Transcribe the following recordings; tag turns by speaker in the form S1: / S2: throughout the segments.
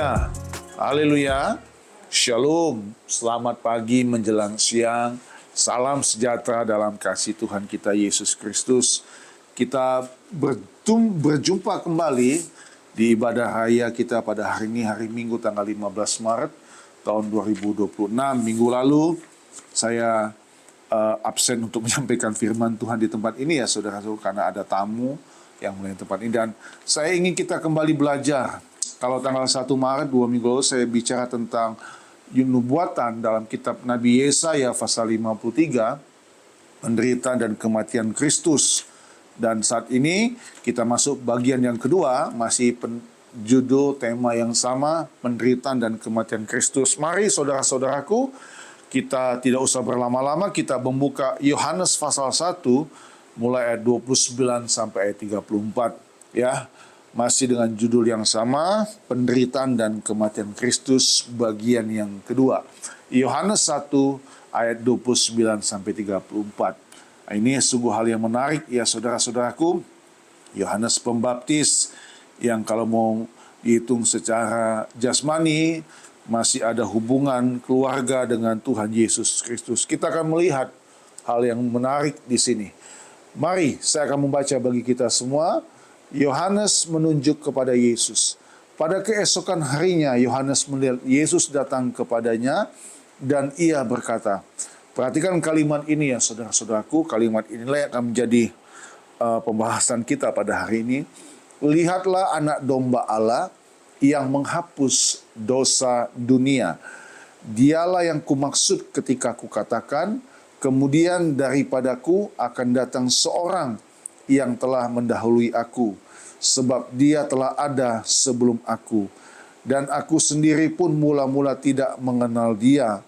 S1: Haleluya, haleluya, shalom, selamat pagi menjelang siang, salam sejahtera dalam kasih Tuhan kita Yesus Kristus. Kita berjumpa kembali di ibadah raya kita pada hari ini, hari Minggu tanggal 15 Maret tahun 2026. Minggu lalu saya absen untuk menyampaikan firman Tuhan di tempat ini ya saudara-saudara, karena ada tamu yang mulai tempat ini. Dan saya ingin kita kembali belajar. Kalau tanggal 1 Maret 2 minggu lalu saya bicara tentang nubuatan dalam kitab Nabi Yesaya pasal 53, penderitaan dan kematian Kristus. Dan saat ini kita masuk bagian yang kedua, masih judul tema yang sama, penderitaan dan kematian Kristus. Mari saudara-saudaraku, kita tidak usah berlama-lama, kita membuka Yohanes pasal 1 mulai ayat 29 sampai ayat 34 ya. Masih dengan judul yang sama, penderitaan dan kematian Kristus bagian yang kedua. Yohanes 1 ayat 29 sampai 34. Ini sungguh hal yang menarik ya saudara-saudaraku. Yohanes Pembaptis yang kalau mau dihitung secara jasmani masih ada hubungan keluarga dengan Tuhan Yesus Kristus. Kita akan melihat hal yang menarik di sini. Mari saya akan membaca bagi kita semua. Yohanes menunjuk kepada Yesus. Pada keesokan harinya Yohanes melihat Yesus datang kepadanya dan ia berkata, perhatikan kalimat ini ya saudara-saudaraku, kalimat inilah yang akan menjadi pembahasan kita pada hari ini. Lihatlah anak domba Allah yang menghapus dosa dunia. Dialah yang kumaksud ketika kukatakan, kemudian daripadaku akan datang seorang yang telah mendahului aku, sebab dia telah ada sebelum aku. Dan aku sendiri pun mula-mula tidak mengenal dia,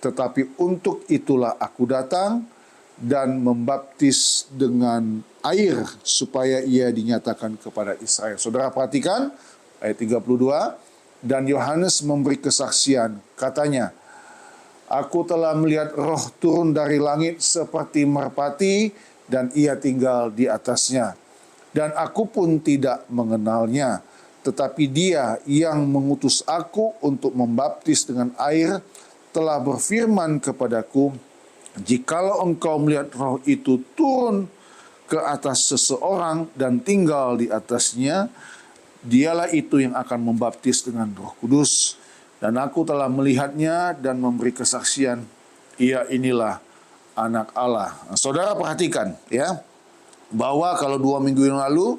S1: tetapi untuk itulah aku datang dan membaptis dengan air, supaya ia dinyatakan kepada Israel. Saudara perhatikan, ayat 32, dan Yohanes memberi kesaksian, katanya, aku telah melihat roh turun dari langit seperti merpati, dan ia tinggal di atasnya. Dan aku pun tidak mengenalnya, tetapi dia yang mengutus aku untuk membaptis dengan air telah berfirman kepadaku, jikalau engkau melihat roh itu turun ke atas seseorang dan tinggal di atasnya, dialah itu yang akan membaptis dengan Roh Kudus. Dan aku telah melihatnya dan memberi kesaksian, ia inilah anak Allah. Nah, saudara perhatikan ya, bahwa kalau 2 minggu yang lalu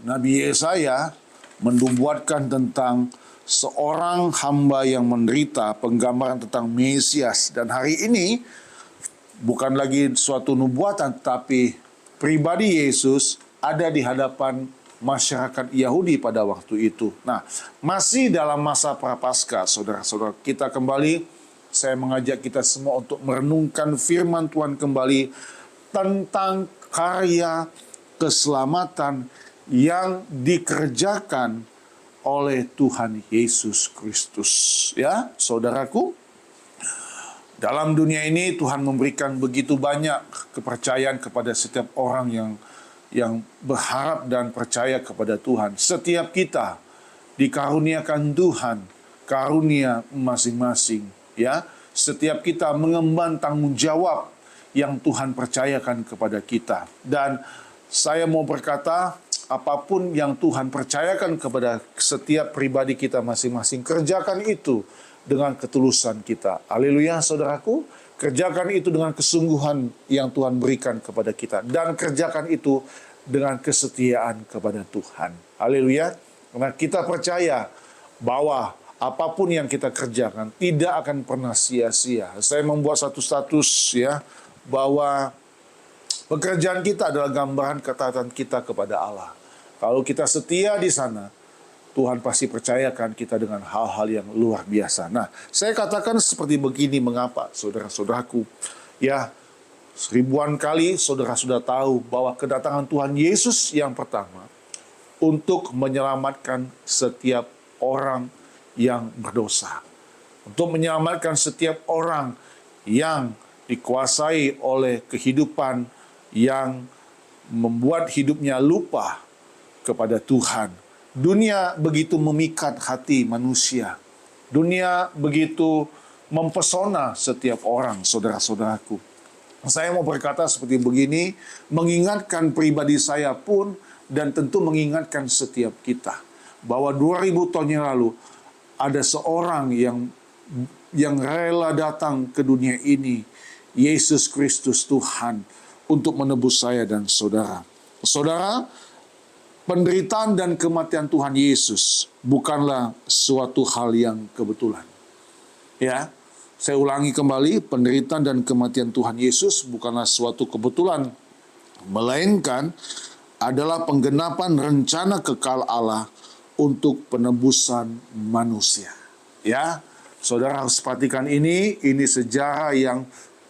S1: Nabi Yesaya menubuatkan tentang seorang hamba yang menderita, penggambaran tentang Mesias. Dan hari ini bukan lagi suatu nubuatan, tapi pribadi Yesus ada di hadapan masyarakat Yahudi pada waktu itu. Nah, masih dalam masa Prapaskah, saudara-saudara, kita kembali, saya mengajak kita semua untuk merenungkan firman Tuhan kembali tentang karya keselamatan yang dikerjakan oleh Tuhan Yesus Kristus. Ya, saudaraku, dalam dunia ini Tuhan memberikan begitu banyak kepercayaan kepada setiap orang yang berharap dan percaya kepada Tuhan. Setiap kita dikaruniakan Tuhan karunia masing-masing. Ya, setiap kita mengemban tanggung jawab yang Tuhan percayakan kepada kita. Dan saya mau berkata, apapun yang Tuhan percayakan kepada setiap pribadi kita masing-masing, kerjakan itu dengan ketulusan kita. Haleluya, saudaraku. Kerjakan itu dengan kesungguhan yang Tuhan berikan kepada kita. Dan kerjakan itu dengan kesetiaan kepada Tuhan. Haleluya. Karena kita percaya bahwa apapun yang kita kerjakan tidak akan pernah sia-sia. Saya membuat satu status ya, bahwa pekerjaan kita adalah gambaran ketaatan kita kepada Allah. Kalau kita setia di sana, Tuhan pasti percayakan kita dengan hal-hal yang luar biasa. Nah, saya katakan seperti begini, mengapa saudara-saudaraku? Ya, ribuan kali saudara sudah tahu bahwa kedatangan Tuhan Yesus yang pertama untuk menyelamatkan setiap orang yang berdosa, untuk menyelamatkan setiap orang yang dikuasai oleh kehidupan yang membuat hidupnya lupa kepada Tuhan. Dunia begitu memikat hati manusia. Dunia begitu mempesona setiap orang, saudara-saudaraku. Saya mau berkata seperti begini, mengingatkan pribadi saya pun, dan tentu mengingatkan setiap kita, bahwa 2000 tahun yang lalu, ada seorang yang rela datang ke dunia ini, Yesus Kristus Tuhan, untuk menebus saya dan saudara. Saudara, penderitaan dan kematian Tuhan Yesus bukanlah suatu hal yang kebetulan. Ya, saya ulangi kembali, penderitaan dan kematian Tuhan Yesus bukanlah suatu kebetulan, melainkan adalah penggenapan rencana kekal Allah untuk penebusan manusia. Ya, saudara harus perhatikan ini sejarah yang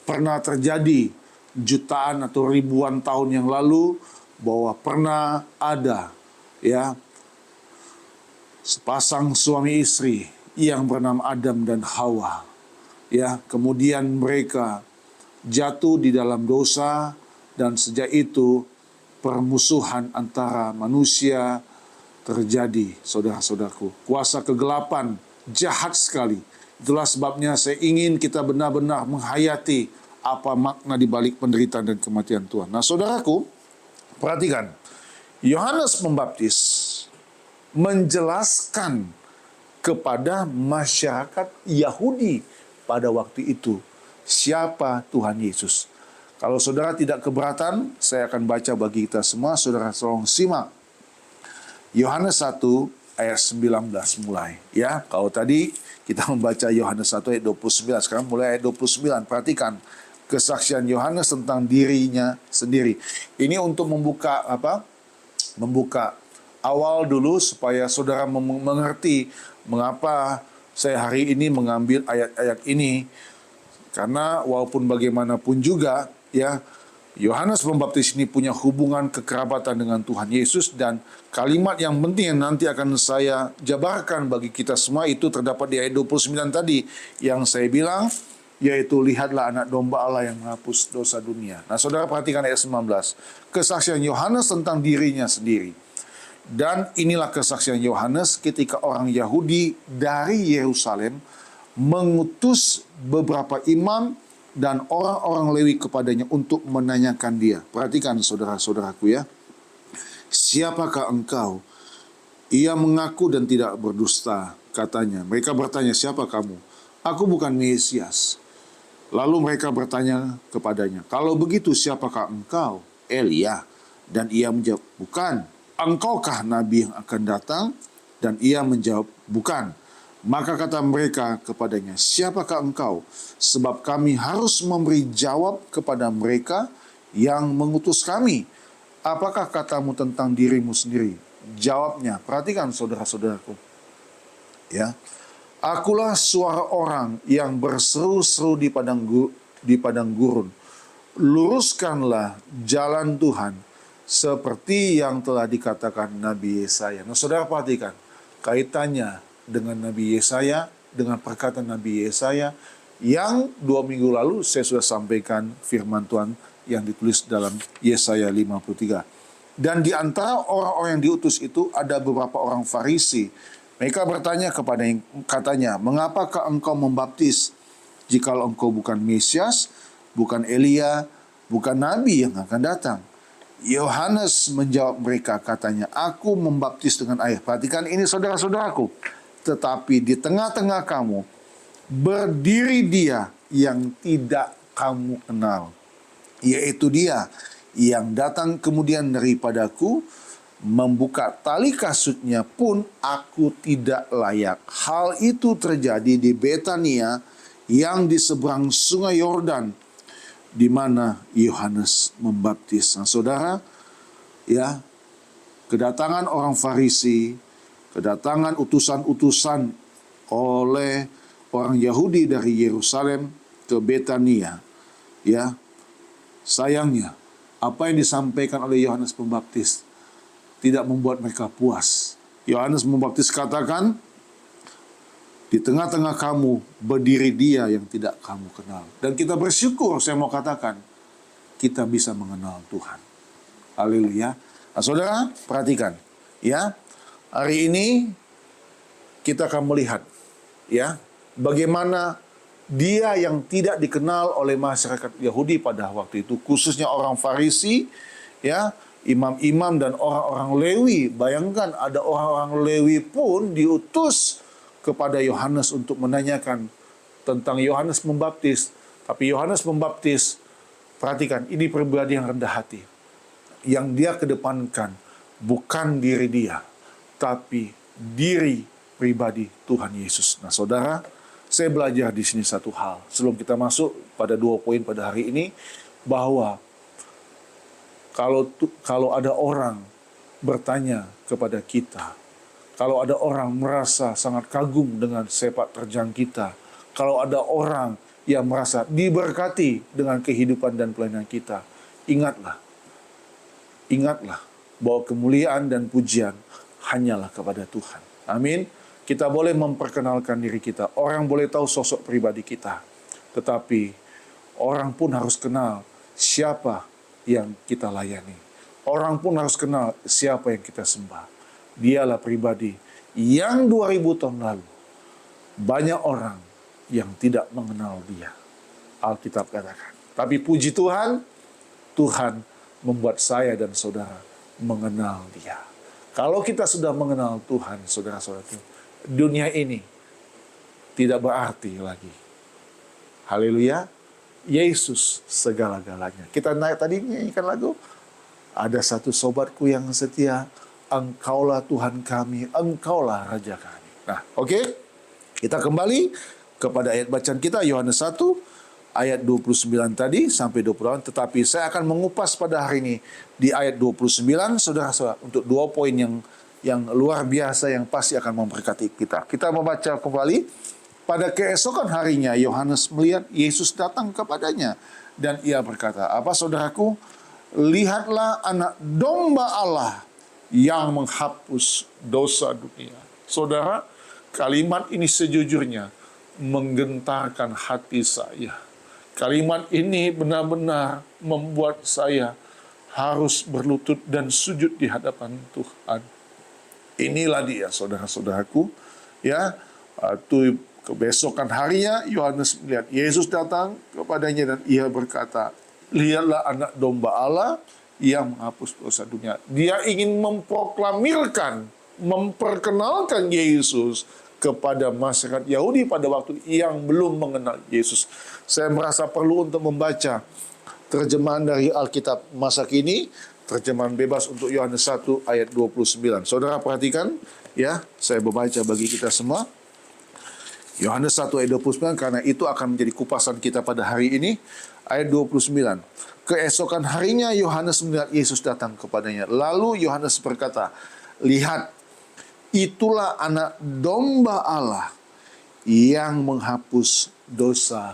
S1: pernah terjadi jutaan atau ribuan tahun yang lalu, bahwa pernah ada ya sepasang suami istri yang bernama Adam dan Hawa. Ya, kemudian mereka jatuh di dalam dosa, dan sejak itu permusuhan antara manusia terjadi, saudara-saudaraku. Kuasa kegelapan jahat sekali. Itulah sebabnya saya ingin kita benar-benar menghayati apa makna di balik penderitaan dan kematian Tuhan. Nah, saudaraku, perhatikan. Yohanes Pembaptis menjelaskan kepada masyarakat Yahudi pada waktu itu siapa Tuhan Yesus. Kalau saudara tidak keberatan, saya akan baca bagi kita semua. Saudara tolong simak. Yohanes 1 ayat 19 mulai. Ya, kalau tadi kita membaca Yohanes 1 ayat 29, sekarang mulai ayat 29. Perhatikan kesaksian Yohanes tentang dirinya sendiri. Ini untuk membuka membuka awal dulu supaya saudara mengerti mengapa saya hari ini mengambil ayat-ayat ini. Karena walaupun bagaimanapun juga, ya, Yohanes Pembaptis ini punya hubungan kekerabatan dengan Tuhan Yesus, dan kalimat yang penting yang nanti akan saya jabarkan bagi kita semua itu terdapat di ayat 29 tadi yang saya bilang, yaitu lihatlah anak domba Allah yang menghapus dosa dunia. Nah, saudara perhatikan ayat 19. Kesaksian Yohanes tentang dirinya sendiri. Dan inilah kesaksian Yohanes ketika orang Yahudi dari Yerusalem mengutus beberapa imam dan orang-orang Lewi kepadanya untuk menanyakan dia. Perhatikan saudara-saudaraku ya. Siapakah engkau? Ia mengaku dan tidak berdusta, katanya. Mereka bertanya, siapa kamu? Aku bukan Mesias. Lalu mereka bertanya kepadanya, kalau begitu siapakah engkau? Elia. Dan ia menjawab, bukan. Engkaukah nabi yang akan datang? Dan ia menjawab, bukan. Maka kata mereka kepadanya, siapakah engkau? Sebab kami harus memberi jawab kepada mereka yang mengutus kami. Apakah katamu tentang dirimu sendiri? Jawabnya, perhatikan saudara-saudaraku. Ya, akulah suara orang yang berseru-seru di padang gurun. Luruskanlah jalan Tuhan seperti yang telah dikatakan Nabi Yesaya. Nah, saudara perhatikan kaitannya dengan Nabi Yesaya, dengan perkataan Nabi Yesaya yang 2 minggu lalu saya sudah sampaikan firman Tuhan yang ditulis dalam Yesaya 53. Dan di antara orang-orang yang diutus itu ada beberapa orang Farisi. Mereka bertanya katanya, mengapakah engkau membaptis jikalau engkau bukan Mesias, bukan Elia, bukan Nabi yang akan datang? Yohanes menjawab mereka, katanya, aku membaptis dengan air. Perhatikan ini saudara-saudaraku. Tetapi di tengah-tengah kamu berdiri dia yang tidak kamu kenal, yaitu dia yang datang kemudian daripadaku, membuka tali kasutnya pun aku tidak layak. Hal itu terjadi di Betania yang di seberang sungai Yordan, di mana Yohanes membaptis. Nah, saudara, ya, kedatangan orang Farisi, kedatangan utusan-utusan oleh orang Yahudi dari Yerusalem ke Betania, ya, sayangnya apa yang disampaikan oleh Yohanes Pembaptis tidak membuat mereka puas. Yohanes Pembaptis katakan, di tengah-tengah kamu berdiri dia yang tidak kamu kenal. Dan kita bersyukur, saya mau katakan, kita bisa mengenal Tuhan. Haleluya. Nah, saudara, perhatikan, ya. Hari ini kita akan melihat ya bagaimana dia yang tidak dikenal oleh masyarakat Yahudi pada waktu itu, khususnya orang Farisi, ya, imam-imam dan orang-orang Lewi. Bayangkan ada orang-orang Lewi pun diutus kepada Yohanes untuk menanyakan tentang Yohanes Pembaptis. Tapi Yohanes Pembaptis, perhatikan, ini pribadi yang rendah hati. Yang dia kedepankan bukan diri dia, tapi diri pribadi Tuhan Yesus. Nah, saudara, saya belajar di sini satu hal sebelum kita masuk pada 2 poin pada hari ini, bahwa kalau ada orang bertanya kepada kita, kalau ada orang merasa sangat kagum dengan sepak terjang kita, kalau ada orang yang merasa diberkati dengan kehidupan dan pelayanan kita, ingatlah bahwa kemuliaan dan pujian hanyalah kepada Tuhan. Amin. Kita boleh memperkenalkan diri kita, orang boleh tahu sosok pribadi kita, tetapi orang pun harus kenal siapa yang kita layani. Orang pun harus kenal siapa yang kita sembah. Dialah pribadi yang 2000 tahun lalu banyak orang yang tidak mengenal dia. Alkitab katakan. Tapi puji Tuhan, Tuhan membuat saya dan saudara mengenal dia. Kalau kita sudah mengenal Tuhan, saudara-saudara, dunia ini tidak berarti lagi. Haleluya. Yesus segala-galanya. Kita naik tadi nyanyikan lagu. Ada satu sobatku yang setia, Engkaulah Tuhan kami, Engkaulah Raja kami. Nah, oke. Kita kembali kepada ayat bacaan kita, Yohanes 1, ayat 29 tadi sampai 28. Tetapi saya akan mengupas pada hari ini di ayat 29, saudara-saudara, untuk 2 poin yang luar biasa yang pasti akan memberkati kita. Kita membaca kembali. Pada keesokan harinya Yohanes melihat Yesus datang kepadanya dan ia berkata, apa saudaraku? Lihatlah anak domba Allah yang menghapus dosa dunia. Saudara, kalimat ini sejujurnya menggentarkan hati saya. Kalimat ini benar-benar membuat saya harus berlutut dan sujud di hadapan Tuhan. Inilah dia, saudara-saudaraku, ya. Kebesokan harinya Yohanes melihat Yesus datang kepadanya dan ia berkata, lihatlah anak domba Allah yang menghapus dosa dunia. Dia ingin memproklamirkan, memperkenalkan Yesus kepada masyarakat Yahudi pada waktu yang belum mengenal Yesus. Saya merasa perlu untuk membaca terjemahan dari Alkitab masa kini, terjemahan bebas untuk Yohanes 1 ayat 29. Saudara perhatikan, ya, saya membaca bagi kita semua. Yohanes 1 ayat 29, karena itu akan menjadi kupasan kita pada hari ini. Ayat 29. Keesokan harinya Yohanes melihat Yesus datang kepadanya. Lalu Yohanes berkata, lihat, itulah anak domba Allah yang menghapus dosa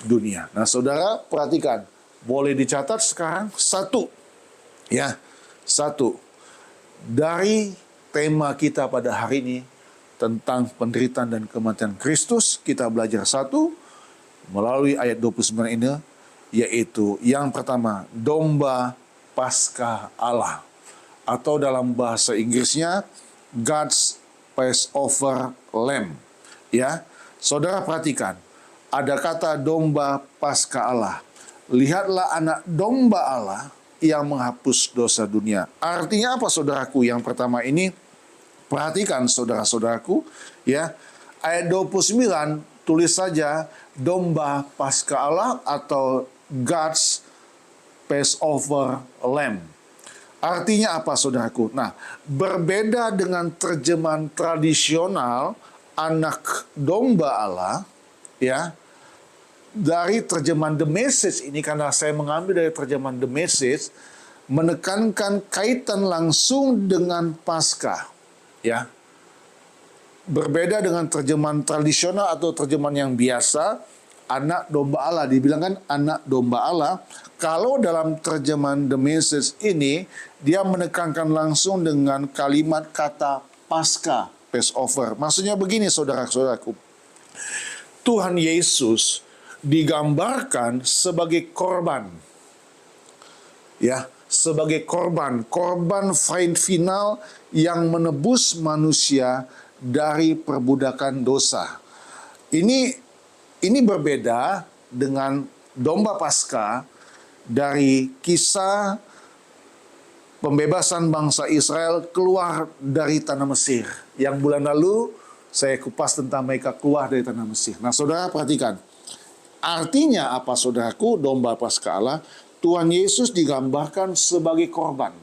S1: dunia. Nah, saudara perhatikan, boleh dicatat sekarang satu dari tema kita pada hari ini tentang penderitaan dan kematian Kristus. Kita belajar satu melalui ayat 29 ini, yaitu yang pertama, domba Paskah Allah, atau dalam bahasa Inggrisnya God's Passover Lamb. Ya, saudara perhatikan, ada kata domba Paskah Allah. Lihatlah anak domba Allah yang menghapus dosa dunia. Artinya apa, saudaraku? Yang pertama ini, perhatikan saudara-saudaraku, ya. Ayat 29 tulis saja domba Paskah Allah atau God's Passover Lamb. Artinya apa, saudaraku? Nah, berbeda dengan terjemahan tradisional anak domba Allah, ya. Dari terjemahan The Message ini, karena saya mengambil dari terjemahan The Message, menekankan kaitan langsung dengan Paskah. Ya, berbeda dengan terjemahan tradisional atau terjemahan yang biasa, anak domba Allah, dibilangkan anak domba Allah. Kalau dalam terjemahan The Message ini, dia menekankan langsung dengan kalimat kata Paskah, Passover. Maksudnya begini, saudara-saudaraku, Tuhan Yesus digambarkan sebagai korban. Ya, sebagai korban final yang menebus manusia dari perbudakan dosa. Ini berbeda dengan domba Paskah dari kisah pembebasan bangsa Israel keluar dari tanah Mesir. Yang bulan lalu saya kupas tentang mereka keluar dari tanah Mesir. Nah, saudara perhatikan. Artinya apa, saudaraku? Domba Paskah Allah, Tuhan Yesus digambarkan sebagai korban.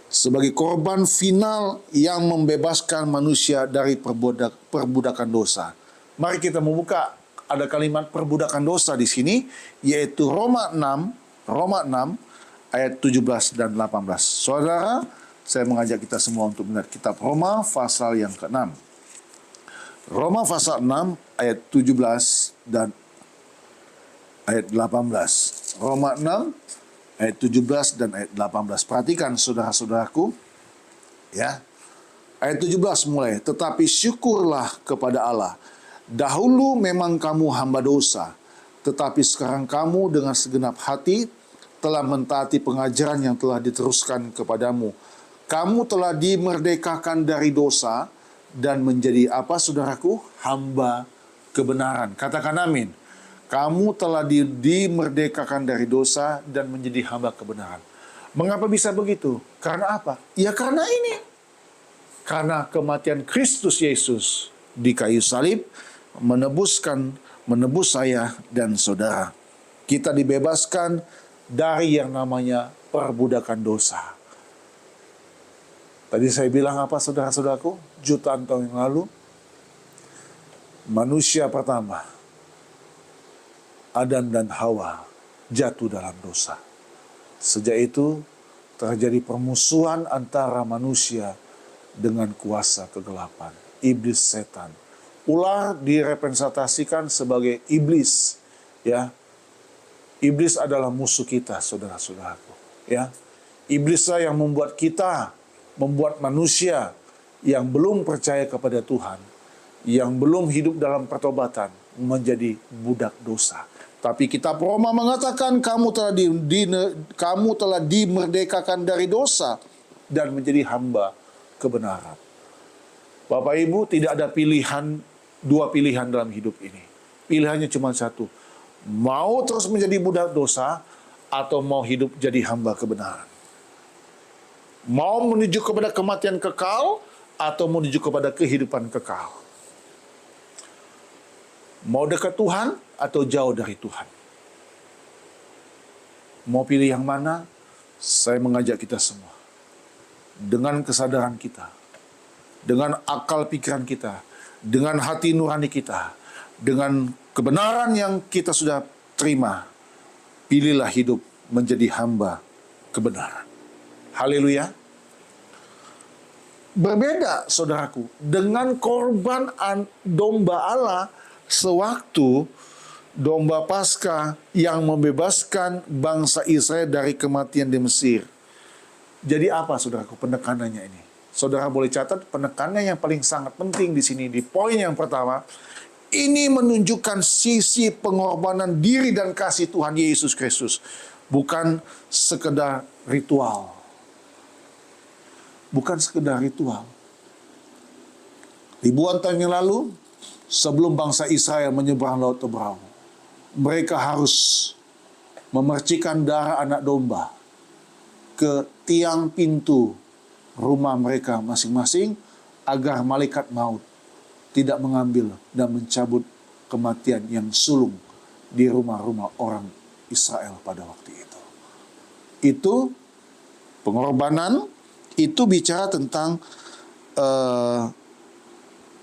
S1: Sebagai korban final yang membebaskan manusia dari perbudakan dosa. Mari kita membuka, ada kalimat perbudakan dosa di sini, yaitu Roma 6 ayat 17 dan 18. Saudara, saya mengajak kita semua untuk melihat kitab Roma pasal yang ke-6. Roma pasal 6 ayat 17 dan ayat 18. Roma 6 ayat 17 dan ayat 18. Perhatikan saudara-saudaraku, ya. Ayat 17 mulai, tetapi syukurlah kepada Allah. Dahulu memang kamu hamba dosa, tetapi sekarang kamu dengan segenap hati telah mentaati pengajaran yang telah diteruskan kepadamu. Kamu telah dimerdekakan dari dosa dan menjadi apa, saudaraku? Hamba kebenaran. Katakan amin. Kamu telah dimerdekakan dari dosa dan menjadi hamba kebenaran. Mengapa bisa begitu? Karena apa? Ya karena ini. Karena kematian Kristus Yesus di kayu salib menebus saya dan saudara. Kita dibebaskan dari yang namanya perbudakan dosa. Tadi saya bilang apa, saudara-saudaraku? Jutaan tahun yang lalu, manusia pertama, Adam dan Hawa, jatuh dalam dosa. Sejak itu terjadi permusuhan antara manusia dengan kuasa kegelapan, iblis setan. Ular direpresentasikan sebagai iblis, ya. Iblis adalah musuh kita, saudara-saudaraku, ya. Iblislah yang membuat manusia yang belum percaya kepada Tuhan, yang belum hidup dalam pertobatan, menjadi budak dosa. Tapi kitab Roma mengatakan kamu telah dimerdekakan dari dosa dan menjadi hamba kebenaran. Bapak Ibu, tidak ada dua pilihan dalam hidup ini. Pilihannya cuma satu. Mau terus menjadi budak dosa atau mau hidup jadi hamba kebenaran. Mau menuju kepada kematian kekal atau menuju kepada kehidupan kekal. Mau dekat Tuhan atau jauh dari Tuhan. Mau pilih yang mana? Saya mengajak kita semua. Dengan kesadaran kita, dengan akal pikiran kita, dengan hati nurani kita, dengan kebenaran yang kita sudah terima, pilihlah hidup menjadi hamba kebenaran. Haleluya. Berbeda, saudaraku, dengan korban domba Allah sewaktu domba Paskah yang membebaskan bangsa Israel dari kematian di Mesir. Jadi apa, saudaraku, penekanannya ini? Saudara boleh catat, penekanannya yang paling sangat penting di sini, di poin yang pertama, ini menunjukkan sisi pengorbanan diri dan kasih Tuhan Yesus Kristus. Bukan sekedar ritual. Bukan sekedar ritual. Ribuan tahun yang lalu, sebelum bangsa Israel menyeberang Laut Teberau, mereka harus memercikan darah anak domba ke tiang pintu rumah mereka masing-masing agar malaikat maut tidak mengambil dan mencabut kematian yang sulung di rumah-rumah orang Israel pada waktu itu. Itu pengorbanan, itu bicara tentang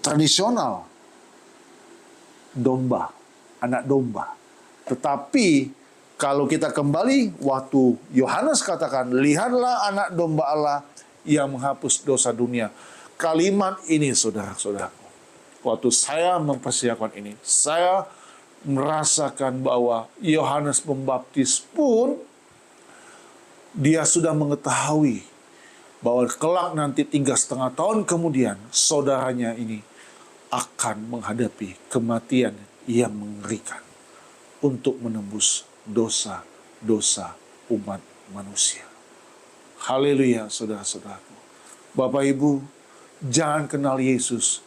S1: tradisional domba, anak domba. Tetapi kalau kita kembali waktu Yohanes katakan, lihatlah anak domba Allah yang menghapus dosa dunia. Kalimat ini, saudara-saudaraku, waktu saya mempersiapkan ini, saya merasakan bahwa Yohanes Pembaptis pun dia sudah mengetahui bahwa kelak nanti 3,5 tahun kemudian saudaranya ini akan menghadapi kematian yang mengerikan untuk menembus dosa-dosa umat manusia. Haleluya, saudara-saudaraku. Bapak Ibu, jangan kenal Yesus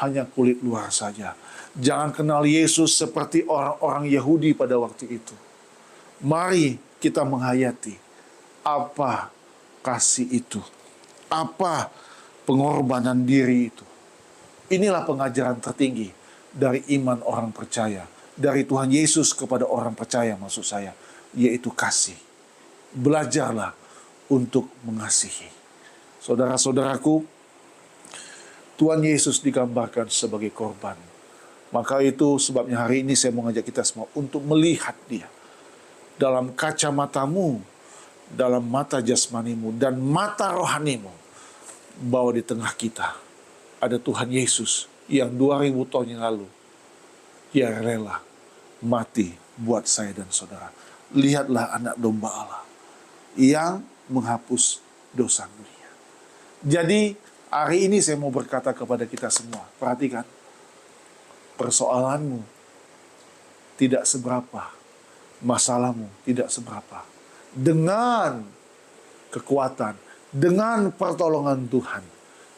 S1: hanya kulit luar saja. Jangan kenal Yesus seperti orang-orang Yahudi pada waktu itu. Mari kita menghayati apa kasih itu, apa pengorbanan diri itu. Inilah pengajaran tertinggi dari iman orang percaya, dari Tuhan Yesus kepada orang percaya maksud saya, yaitu kasih. Belajarlah untuk mengasihi. Saudara-saudaraku, Tuhan Yesus digambarkan sebagai korban. Maka itu sebabnya hari ini saya mengajak kita semua untuk melihat Dia dalam kacamatamu, dalam mata jasmanimu dan mata rohanimu, bahwa di tengah kita ada Tuhan Yesus yang 2000 tahun yang lalu Dia rela mati buat saya dan saudara. Lihatlah anak domba Allah yang menghapus dosa dunia. Jadi hari ini saya mau berkata kepada kita semua, perhatikan, persoalanmu tidak seberapa, masalahmu tidak seberapa. Dengan kekuatan, dengan pertolongan Tuhan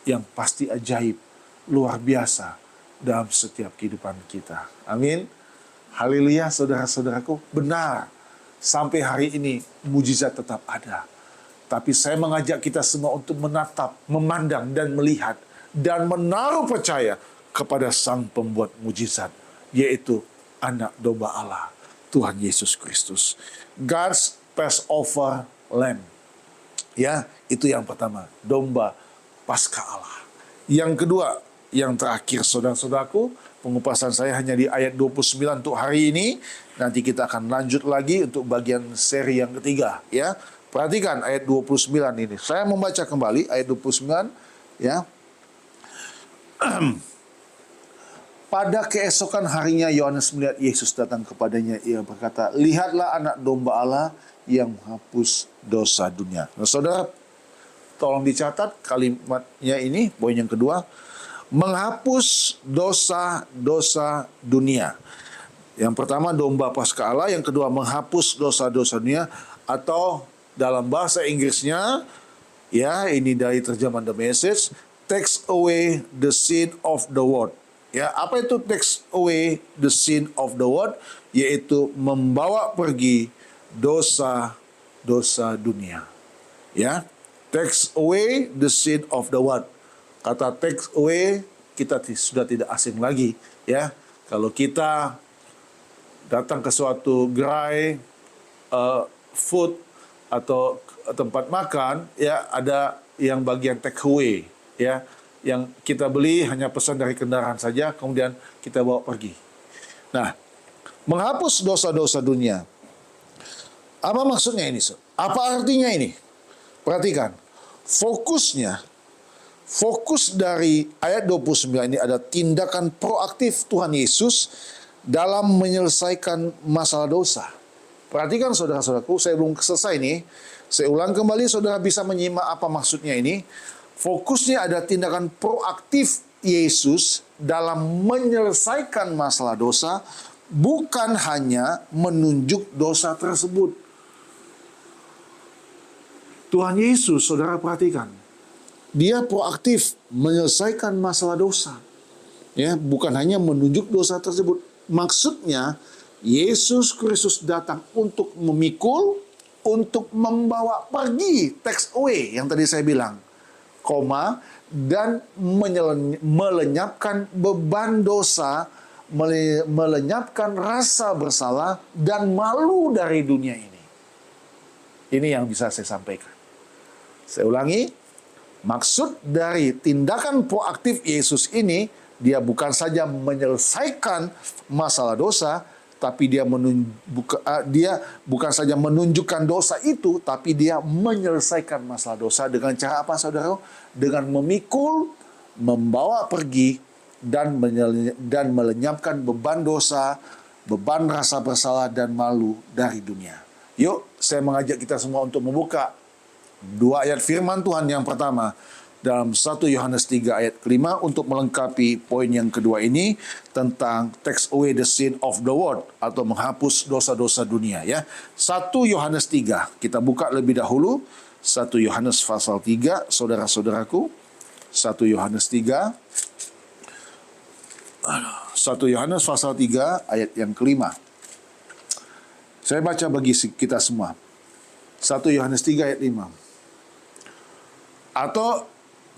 S1: yang pasti ajaib, luar biasa dalam setiap kehidupan kita. Amin. Haleluya, saudara-saudaraku. Benar, sampai hari ini mujizat tetap ada. Tapi saya mengajak kita semua untuk menatap, memandang dan melihat dan menaruh percaya kepada Sang Pembuat mujizat, yaitu Anak Domba Allah, Tuhan Yesus Kristus. God's Passover Lamb. Ya, itu yang pertama, domba Paskah Allah. Yang kedua, yang terakhir saudara-saudaraku, pengupasan saya hanya di ayat 29 untuk hari ini. Nanti kita akan lanjut lagi untuk bagian seri yang ketiga, ya. Perhatikan ayat 29 ini. Saya membaca kembali ayat 29, ya. Pada keesokan harinya Yohanes melihat Yesus datang kepadanya. Ia berkata, "Lihatlah anak domba Allah yang menghapus dosa dunia." Nah, saudara, tolong dicatat kalimatnya ini, poin yang kedua. Menghapus dosa-dosa dunia. Yang pertama domba Paskah Allah, yang kedua menghapus dosa-dosa dunia, atau dalam bahasa Inggrisnya, ya ini dari terjemahan The Message, takes away the sin of the world. Ya, apa itu takes away the sin of the world? Yaitu membawa pergi dosa-dosa dunia. Ya, takes away the sin of the world. Kata takes away kita sudah tidak asing lagi, ya. Kalau kita datang ke suatu gerai food atau tempat makan, ya ada yang bagian take away, ya, yang kita beli hanya pesan dari kendaraan saja, kemudian kita bawa pergi. Nah, menghapus dosa-dosa dunia. Apa maksudnya ini? Apa artinya ini? Perhatikan, fokus dari ayat 29 ini ada tindakan proaktif Tuhan Yesus dalam menyelesaikan masalah dosa. Perhatikan saudara-saudaraku, saya belum selesai nih. Saya ulang kembali, saudara bisa menyimak apa maksudnya ini. Fokusnya ada tindakan proaktif Yesus dalam menyelesaikan masalah dosa, bukan hanya menunjuk dosa tersebut. Tuhan Yesus, saudara perhatikan, Dia proaktif menyelesaikan masalah dosa. Ya, bukan hanya menunjuk dosa tersebut. Maksudnya, Yesus Kristus datang untuk memikul, untuk membawa pergi, take away yang tadi saya bilang, dan melenyapkan beban dosa, melenyapkan rasa bersalah dan malu dari dunia ini. Ini yang bisa saya sampaikan. Saya ulangi, maksud dari tindakan proaktif Yesus ini, Dia bukan saja menyelesaikan masalah dosa, tapi dia bukan saja menunjukkan dosa itu, tapi Dia menyelesaikan masalah dosa dengan cara apa, saudara? Dengan memikul, membawa pergi, dan melenyapkan beban dosa, beban rasa bersalah dan malu dari dunia. Yuk, saya mengajak kita semua untuk membuka dua ayat firman Tuhan. Yang pertama, dalam 1 Yohanes 3 ayat kelima untuk melengkapi poin yang kedua ini tentang take away the sin of the world atau menghapus dosa-dosa dunia ya. 1 Yohanes 3 kita buka lebih dahulu. 1 Yohanes pasal 3 saudara-saudaraku. 1 Yohanes 3 pasal 3 ayat yang kelima. Saya baca bagi kita semua. 1 Yohanes 3 ayat 5. Atau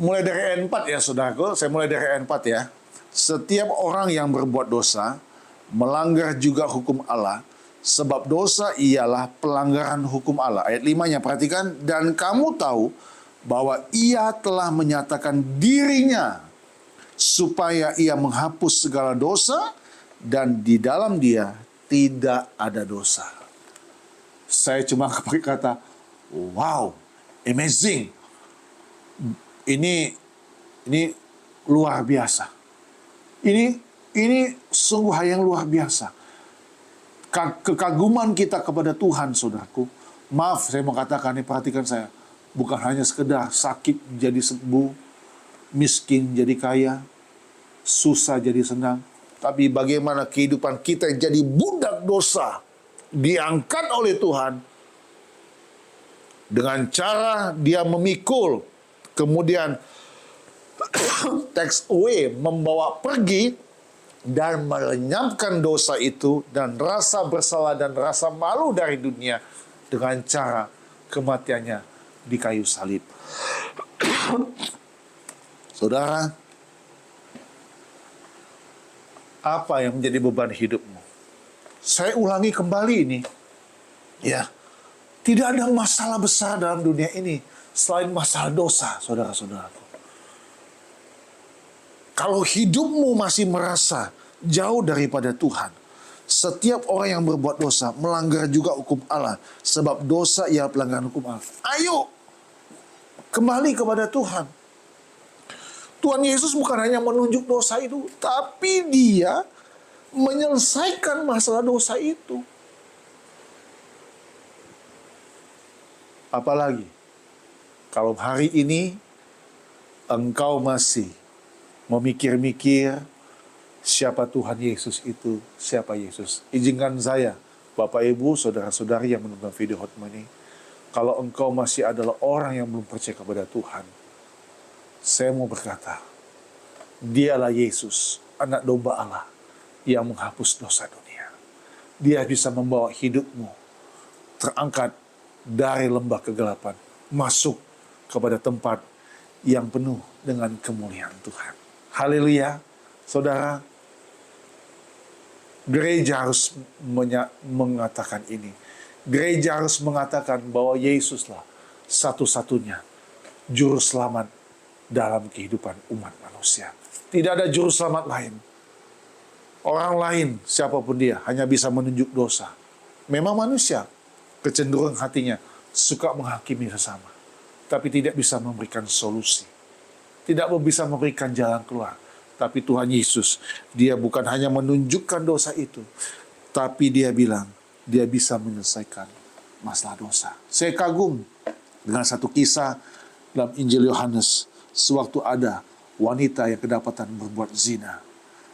S1: mulai dari ayat 4 ya saudaraku, saya mulai dari ayat 4 ya. Setiap orang yang berbuat dosa, melanggar juga hukum Allah, sebab dosa ialah pelanggaran hukum Allah. Ayat 5-nya perhatikan, dan kamu tahu bahwa ia telah menyatakan dirinya supaya ia menghapus segala dosa, dan di dalam dia tidak ada dosa. Saya cuma pakai kata, wow, amazing. Ini luar biasa. Ini sungguh hal yang luar biasa. Kekaguman kita kepada Tuhan, saudaraku. Maaf, saya mau katakan, perhatikan saya. Bukan hanya sekedar sakit jadi sembuh, miskin jadi kaya, susah jadi senang. Tapi bagaimana kehidupan kita yang jadi budak dosa diangkat oleh Tuhan dengan cara dia memikul, kemudian take away, membawa pergi dan melenyapkan dosa itu dan rasa bersalah dan rasa malu dari dunia dengan cara kematiannya di kayu salib. Saudara, apa yang menjadi beban hidupmu? Saya ulangi kembali ini. Ya, tidak ada masalah besar dalam dunia ini selain masalah dosa, saudara-saudaraku. Kalau hidupmu masih merasa jauh daripada Tuhan, setiap orang yang berbuat dosa melanggar juga hukum Allah, sebab dosa ialah pelanggaran hukum Allah. Ayo, kembali kepada Tuhan. Tuhan Yesus bukan hanya menunjuk dosa itu, tapi dia menyelesaikan masalah dosa itu. Apalagi kalau hari ini engkau masih memikir-mikir siapa Tuhan Yesus itu, siapa Yesus. Izinkan saya, Bapak Ibu, saudara-saudari yang menonton video khotbah ini, kalau engkau masih adalah orang yang belum percaya kepada Tuhan, saya mau berkata, dialah Yesus, anak domba Allah, yang menghapus dosa dunia. Dia bisa membawa hidupmu terangkat dari lembah kegelapan, masuk kepada tempat yang penuh dengan kemuliaan Tuhan. Haleluya, saudara. Gereja harus mengatakan ini. Gereja harus mengatakan bahwa Yesuslah satu-satunya juru selamat dalam kehidupan umat manusia. Tidak ada juru selamat lain. Orang lain, siapapun dia, hanya bisa menunjuk dosa. Memang manusia, kecenderungan hatinya, suka menghakimi sesama. Tapi tidak bisa memberikan solusi. Tidak bisa memberikan jalan keluar. Tapi Tuhan Yesus, dia bukan hanya menunjukkan dosa itu, tapi dia bilang, dia bisa menyelesaikan masalah dosa. Saya kagum dengan satu kisah dalam Injil Yohanes, sewaktu ada wanita yang kedapatan berbuat zina.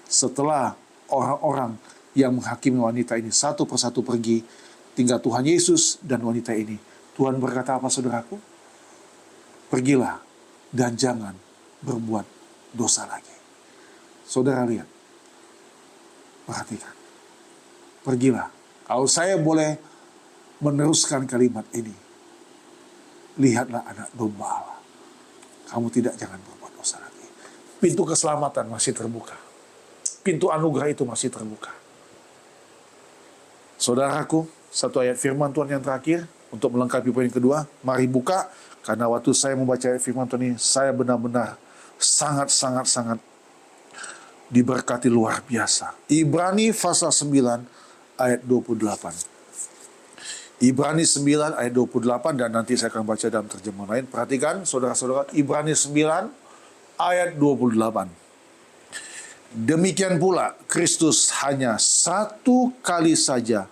S1: Setelah orang-orang yang menghakimi wanita ini satu persatu pergi, tinggal Tuhan Yesus dan wanita ini. Tuhan berkata apa, saudaraku? Pergilah dan jangan berbuat dosa lagi. Saudara lihat, perhatikan. Pergilah. Kalau saya boleh meneruskan kalimat ini, lihatlah anak domba Allah. Kamu jangan berbuat dosa lagi. Pintu keselamatan masih terbuka. Pintu anugerah itu masih terbuka. Saudaraku, satu ayat firman Tuhan yang terakhir untuk melengkapi poin kedua. Mari buka, karena waktu saya membaca ayat firman Tuhan ini, saya benar-benar sangat diberkati luar biasa. Ibrani pasal 9 ayat 28. Ibrani 9 ayat 28, dan nanti saya akan baca dalam terjemahan lain. Perhatikan saudara-saudara, Ibrani 9 ayat 28. Demikian pula Kristus hanya satu kali saja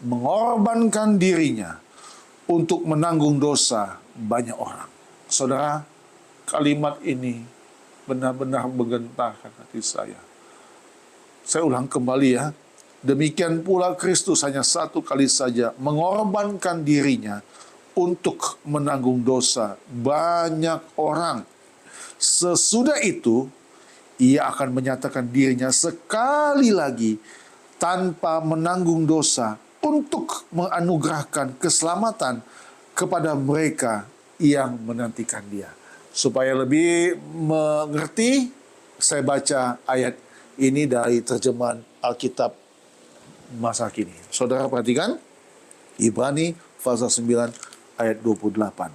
S1: mengorbankan dirinya untuk menanggung dosa banyak orang. Saudara, kalimat ini benar-benar menggentarkan hati saya. Saya ulang kembali ya. Demikian pula Kristus hanya satu kali saja mengorbankan dirinya untuk menanggung dosa banyak orang. Sesudah itu, ia akan menyatakan dirinya sekali lagi tanpa menanggung dosa untuk menganugerahkan keselamatan kepada mereka yang menantikan dia. Supaya lebih mengerti, saya baca ayat ini dari terjemahan Alkitab masa kini. Saudara perhatikan, Ibrani pasal 9 ayat 28.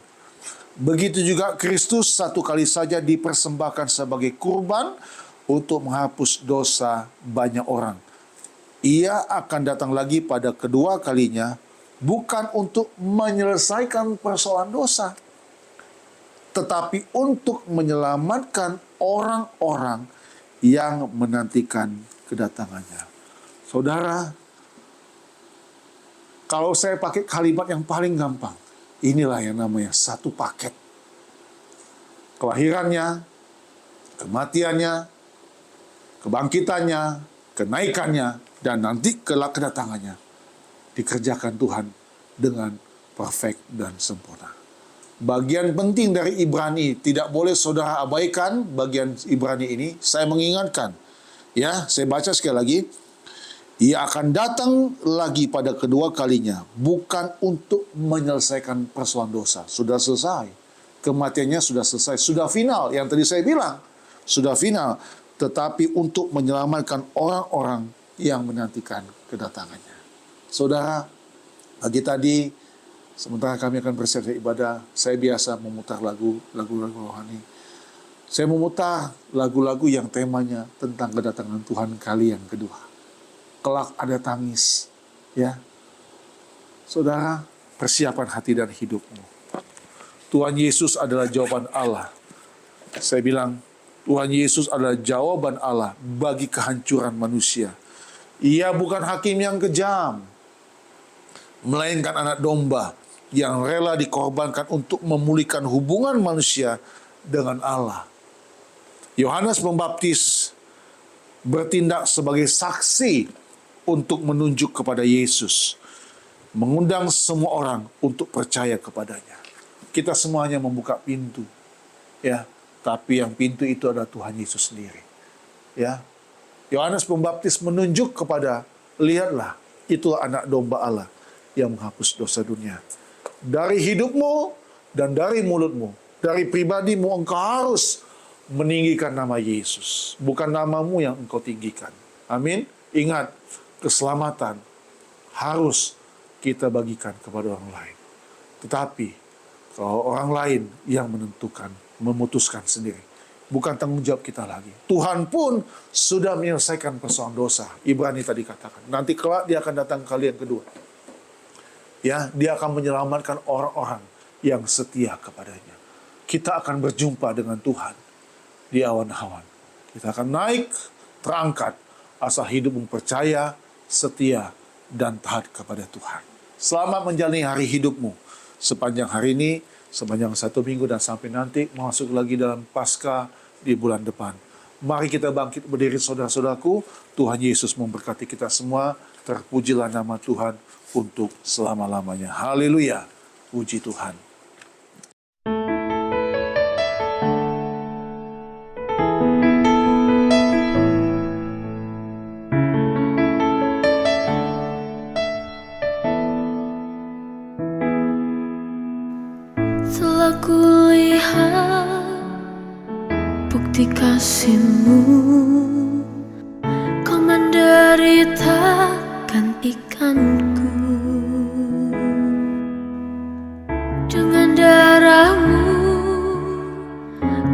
S1: Begitu juga Kristus satu kali saja dipersembahkan sebagai kurban untuk menghapus dosa banyak orang. Ia akan datang lagi pada kedua kalinya, bukan untuk menyelesaikan persoalan dosa, tetapi untuk menyelamatkan orang-orang yang menantikan kedatangannya. Saudara, kalau saya pakai kalimat yang paling gampang, inilah yang namanya satu paket. Kelahirannya, kematiannya, kebangkitannya, kenaikannya, dan nanti kelak kedatangannya dikerjakan Tuhan dengan perfect dan sempurna. Bagian penting dari Ibrani, tidak boleh saudara abaikan bagian Ibrani ini. Saya mengingatkan, ya, saya baca sekali lagi. Ia akan datang lagi pada kedua kalinya, bukan untuk menyelesaikan persoalan dosa. Sudah selesai. Kematiannya sudah selesai. Sudah final. Yang tadi saya bilang, sudah final. Tetapi untuk menyelamatkan orang-orang yang menantikan kedatangannya. Saudara, pagi tadi, sementara kami akan bersiap ibadah, saya biasa memutar lagu-lagu rohani. Saya memutar lagu-lagu yang temanya tentang kedatangan Tuhan kali yang kedua. Kelak ada tangis, ya. Saudara, persiapan hati dan hidupmu. Tuhan Yesus adalah jawaban Allah. Saya bilang, Tuhan Yesus adalah jawaban Allah bagi kehancuran manusia. Ia bukan hakim yang kejam, melainkan anak domba yang rela dikorbankan untuk memulihkan hubungan manusia dengan Allah. Yohanes Pembaptis bertindak sebagai saksi untuk menunjuk kepada Yesus, mengundang semua orang untuk percaya kepadanya. Kita semuanya membuka pintu, ya, tapi yang pintu itu adalah Tuhan Yesus sendiri, ya. Yohanes Pembaptis menunjuk kepada, lihatlah, itulah anak domba Allah yang menghapus dosa dunia. Dari hidupmu dan dari mulutmu, dari pribadimu, engkau harus meninggikan nama Yesus, bukan namamu yang engkau tinggikan. Amin. Ingat, keselamatan harus kita bagikan kepada orang lain. Tetapi kalau orang lain yang menentukan, memutuskan sendiri, bukan tanggung jawab kita lagi. Tuhan pun sudah menyelesaikan persoalan dosa. Ibrani tadi katakan, nanti kelak dia akan datang kali yang kedua. Ya, dia akan menyelamatkan orang-orang yang setia kepadanya. Kita akan berjumpa dengan Tuhan di awan-awan. Kita akan naik, terangkat, asal hidup percaya, setia, dan taat kepada Tuhan. Selamat menjalani hari hidupmu. Sepanjang hari ini, sepanjang 1 minggu, dan sampai nanti masuk lagi dalam Paskah di bulan depan. Mari kita bangkit berdiri, saudara-saudaraku. Tuhan Yesus memberkati kita semua. Terpujilah nama Tuhan untuk selama-lamanya. Haleluya. Puji Tuhan.
S2: Telah kulihat bukti kasih-Mu, Kau menderitakan ikanku. Dengan darah-Mu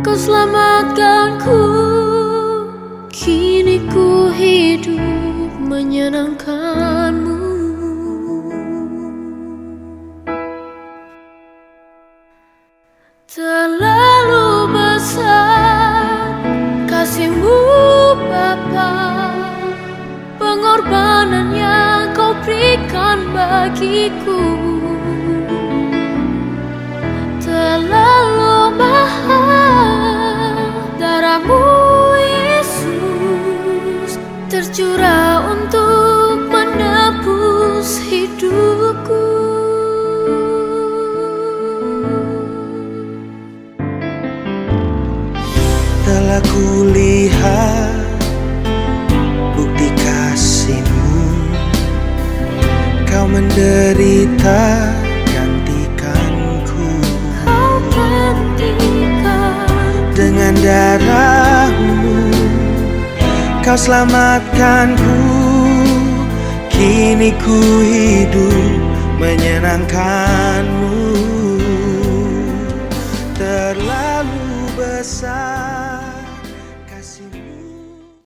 S2: Kau selamatkanku. Kini ku hidup menyenangkan-Mu. Terlalu besar kasih-Mu Bapa, pengorbanan yang Kau berikan bagiku. Terlalu mahal tercurah untuk menebus hidupku.
S3: Telah kulihat bukti kasih-Mu, Kau menderita gantikanku.
S2: Kau gantikan
S3: Dengan darah-Mu Kau selamatkanku. Kini ku hidup menyenangkan